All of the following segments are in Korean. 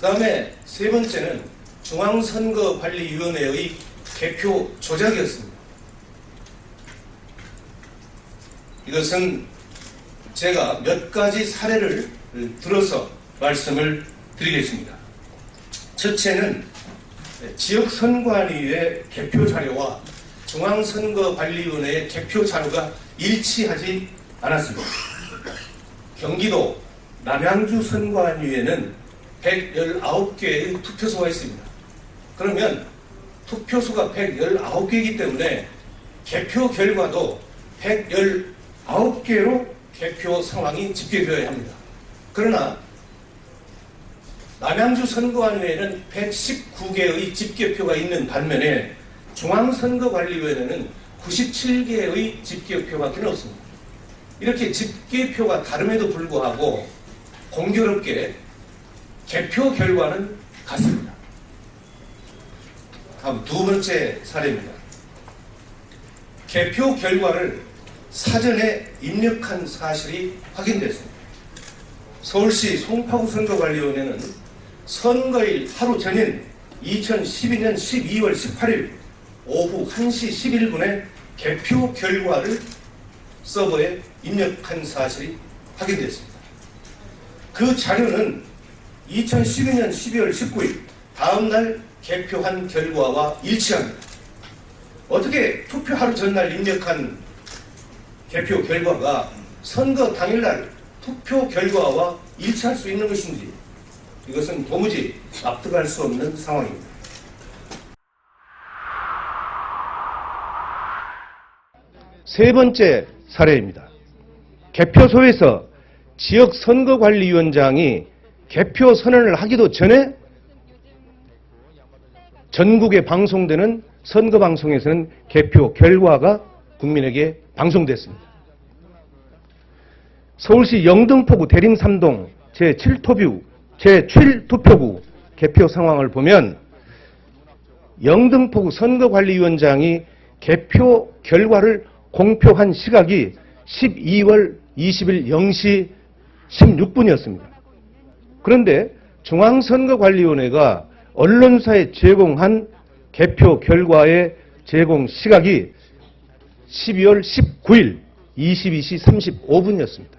그 다음에 세 번째는 중앙선거관리위원회의 개표 조작이었습니다. 이것은 제가 몇 가지 사례를 들어서 말씀을 드리겠습니다. 첫째는 지역선관위의 개표 자료와 중앙선거관리위원회의 개표 자료가 일치하지 않았습니다. 경기도 남양주 선관위에는 119개의 투표소가 있습니다. 그러면 투표소가 119개이기 때문에 개표 결과도 119개로 개표 상황이 집계되어야 합니다. 그러나 남양주 선거관위에는 119개의 집계표가 있는 반면에 중앙선거관리위원회는 97개의 집계표밖에 없습니다. 이렇게 집계표가 다름에도 불구하고 공교롭게 개표 결과는 같습니다. 다음 두 번째 사례입니다. 개표 결과를 사전에 입력한 사실이 확인됐습니다. 서울시 송파구 선거관리위원회는 선거일 하루 전인 2012년 12월 18일 오후 1시 11분에 개표 결과를 서버에 입력한 사실이 확인됐습니다. 그 자료는 2012년 12월 19일 다음날 개표한 결과와 일치합니다. 어떻게 투표 하루 전날 입력한 개표 결과가 선거 당일날 투표 결과와 일치할 수 있는 것인지 이것은 도무지 납득할 수 없는 상황입니다. 세 번째 사례입니다. 개표소에서 지역선거관리위원장이 개표 선언을 하기도 전에 전국에 방송되는 선거방송에서는 개표 결과가 국민에게 방송됐습니다. 서울시 영등포구 대림3동 제7투표구 개표 상황을 보면 영등포구 선거관리위원장이 개표 결과를 공표한 시각이 12월 20일 0시 16분이었습니다. 그런데 중앙선거관리위원회가 언론사에 제공한 개표 결과의 제공 시각이 12월 19일 22시 35분이었습니다.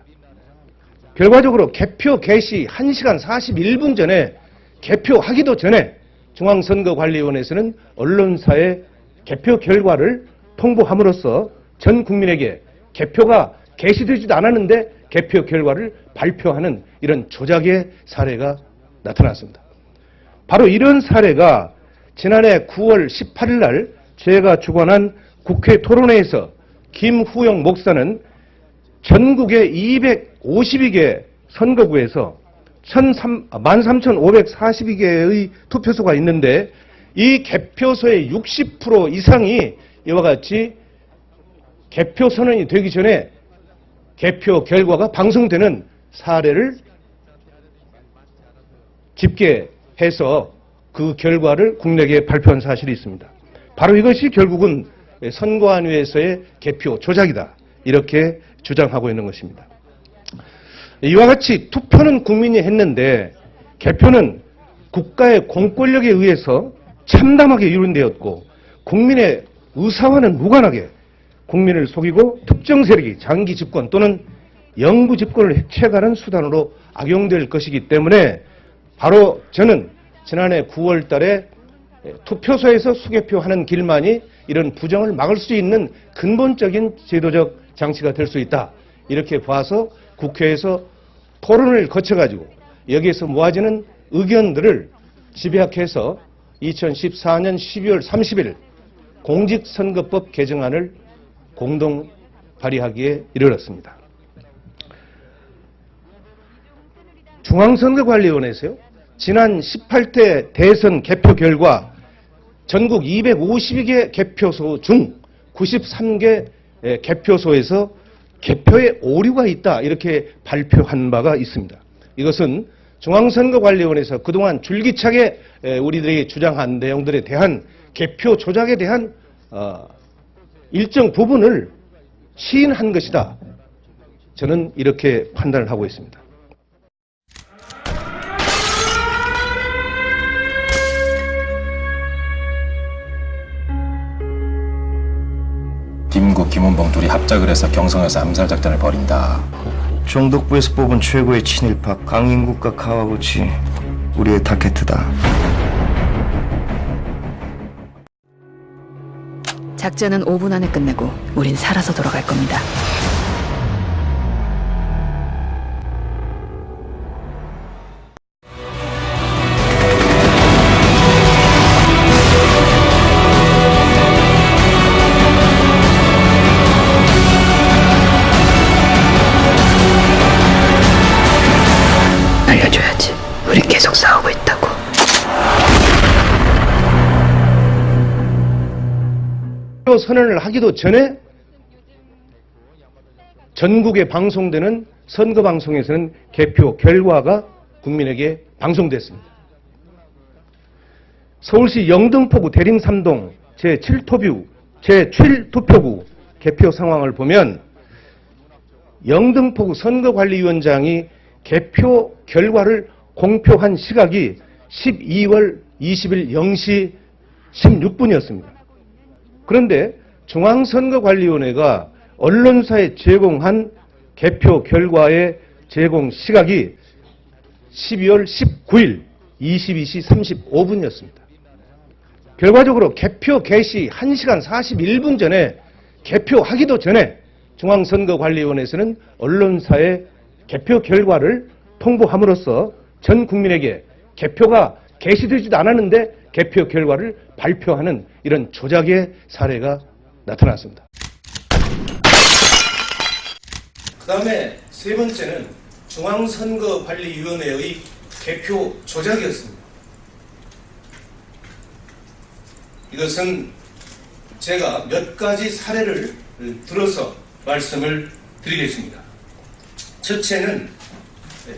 결과적으로 개표 개시 1시간 41분 전에 개표하기도 전에 중앙선거관리위원회에서는 언론사에 개표 결과를 통보함으로써 전 국민에게 개표가 개시되지도 않았는데 개표 결과를 발표하는 이런 조작의 사례가 나타났습니다. 바로 이런 사례가 지난해 9월 18일 날 제가 주관한 국회 토론회에서 김후영 목사는 전국의 252개 선거구에서 13,542개의 투표소가 있는데 이 개표소의 60% 이상이 이와 같이 개표 선언이 되기 전에 개표 결과가 방송되는 사례를 집계해서 그 결과를 국내에 발표한 사실이 있습니다. 바로 이것이 결국은 선거관위에서의 개표 조작이다. 이렇게 주장하고 있는 것입니다. 이와 같이 투표는 국민이 했는데 개표는 국가의 공권력에 의해서 참담하게 이룬되었고 국민의 의사와는 무관하게 국민을 속이고 특정 세력이 장기 집권 또는 영구 집권을 해체하는 수단으로 악용될 것이기 때문에 바로 저는 지난해 9월 달에 투표소에서 수개표하는 길만이 이런 부정을 막을 수 있는 근본적인 제도적 장치가 될 수 있다. 이렇게 봐서 국회에서 토론을 거쳐가지고 여기에서 모아지는 의견들을 집약해서 2014년 12월 30일 공직선거법 개정안을 공동 발의하기에 이르렀습니다. 중앙선거관리위원회에서요. 지난 18대 대선 개표 결과 전국 252개 개표소 중 93개 개표소에서 개표에 오류가 있다 이렇게 발표한 바가 있습니다. 이것은 중앙선거관리위원회에서 그동안 줄기차게 우리들이 주장한 내용들에 대한 개표 조작에 대한 일정 부분을 시인한 것이다. 저는 이렇게 판단을 하고 있습니다. 김국, 김원봉 둘이 합작을 해서 경성에서 암살 작전을 벌인다. 정독부에서 뽑은 최고의 친일파 강인국과 카와구치, 우리의 타켓이다. 작전은 5분 안에 끝내고 우린 살아서 돌아갈 겁니다. 알려줘야지. 우린 계속 싸우고 있다고. 선언을 하기도 전에 전국에 방송되는 선거 방송에서는 개표 결과가 국민에게 방송됐습니다. 서울시 영등포구 대림 3동 제7투표구 개표 상황을 보면 영등포구 선거관리위원장이 개표 결과를 공표한 시각이 12월 20일 0시 16분이었습니다. 그런데 중앙선거관리위원회가 언론사에 제공한 개표 결과의 제공 시각이 12월 19일 22시 35분이었습니다. 결과적으로 개표 개시 1시간 41분 전에 개표하기도 전에 중앙선거관리위원회에서는 언론사에 개표 결과를 통보함으로써 전 국민에게 개표가 개시되지도 않았는데 개표 결과를 발표하는 이런 조작의 사례가 나타났습니다. 그 다음에 세 번째는 중앙선거관리위원회의 개표 조작이었습니다. 이것은 제가 몇 가지 사례를 들어서 말씀을 드리겠습니다. 첫째는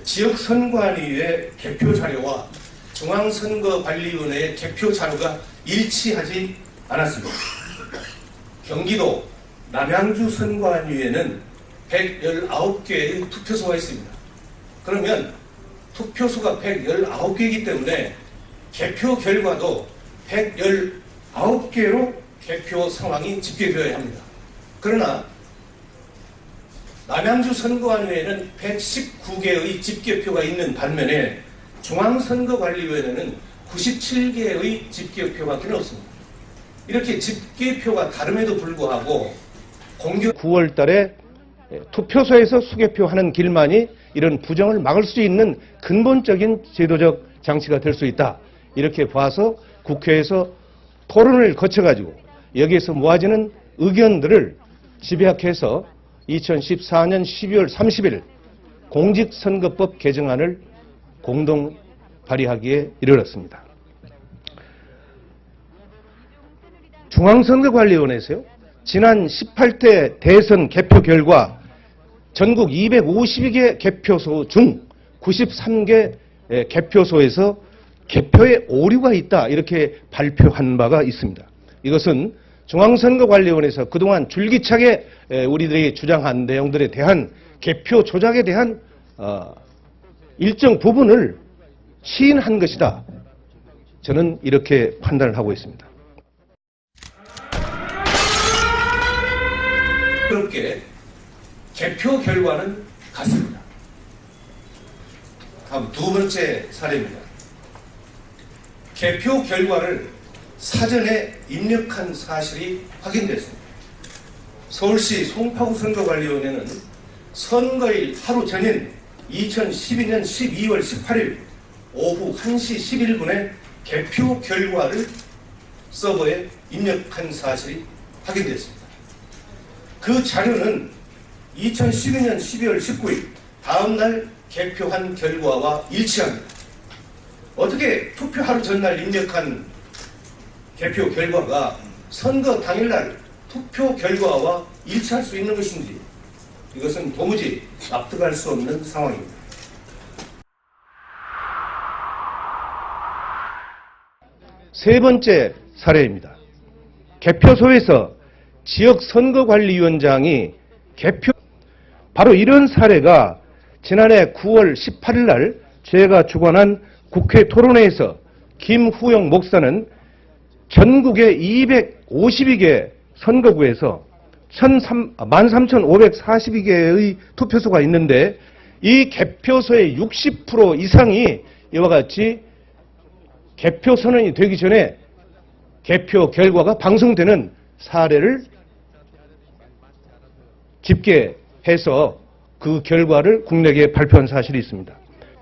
지역선관위의 개표 자료와 중앙선거관리위원회의 개표 자료가 일치하지 않았습니다. 경기도 남양주 선관위에는 119개의 투표소가 있습니다. 그러면 투표소가 119개이기 때문에 개표 결과도 119개로 개표 상황이 집계되어야 합니다. 그러나 남양주 선거관위에는 119개의 집계표가 있는 반면에 중앙선거관리위원회는 97개의 집계표밖에 없습니다. 이렇게 집계표가 다름에도 불구하고 9월 달에 투표소에서 수개표하는 길만이 이런 부정을 막을 수 있는 근본적인 제도적 장치가 될 수 있다. 이렇게 봐서 국회에서 토론을 거쳐가지고 여기에서 모아지는 의견들을 집약해서 2014년 12월 30일 공직선거법 개정안을 공동 발의하기에 이르렀습니다. 중앙선거관리위원회에서요, 지난 18대 대선 개표 결과 전국 252개 개표소 중 93개 개표소에서 개표에 오류가 있다, 이렇게 발표한 바가 있습니다. 이것은 중앙선거관리위원회에서 그동안 줄기차게 우리들이 주장한 내용들에 대한 개표 조작에 대한 일정 부분을 시인한 것이다. 저는 이렇게 판단을 하고 있습니다. 그렇게 개표 결과는 같습니다. 다음 두 번째 사례입니다. 개표 결과를 사전에 입력한 사실이 확인됐습니다. 서울시 송파구 선거관리위원회는 선거일 하루 전인 2012년 12월 18일 오후 1시 11분에 개표 결과를 서버에 입력한 사실이 확인됐습니다. 그 자료는 2012년 12월 19일 다음날 개표한 결과와 일치합니다. 어떻게 투표 하루 전날 입력한 개표 결과가 선거 당일날 투표 결과와 일치할 수 있는 것인지, 이것은 도무지 납득할 수 없는 상황입니다. 세 번째 사례입니다. 개표소에서 지역선거관리위원장이 바로 이런 사례가 지난해 9월 18일 날 제가 주관한 국회 토론회에서 김후영 목사는 전국의 252개 선거구에서 13,542개의 투표소가 있는데 이 개표소의 60% 이상이 이와 같이 개표 선언이 되기 전에 개표 결과가 방송되는 사례를 집계해서 그 결과를 국내에 발표한 사실이 있습니다.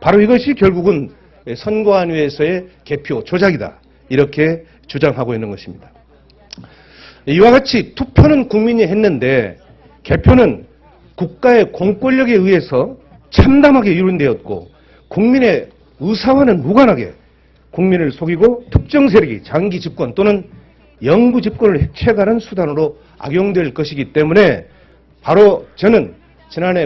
바로 이것이 결국은 선관위에서의 개표 조작이다. 이렇게 주장하고 있는 것입니다. 이와 같이 투표는 국민이 했는데 개표는 국가의 공권력에 의해서 참담하게 이룬되었고 국민의 의사와는 무관하게 국민을 속이고 특정 세력이 장기 집권 또는 영구 집권을 해체하는 수단으로 악용될 것이기 때문에 바로 저는 지난해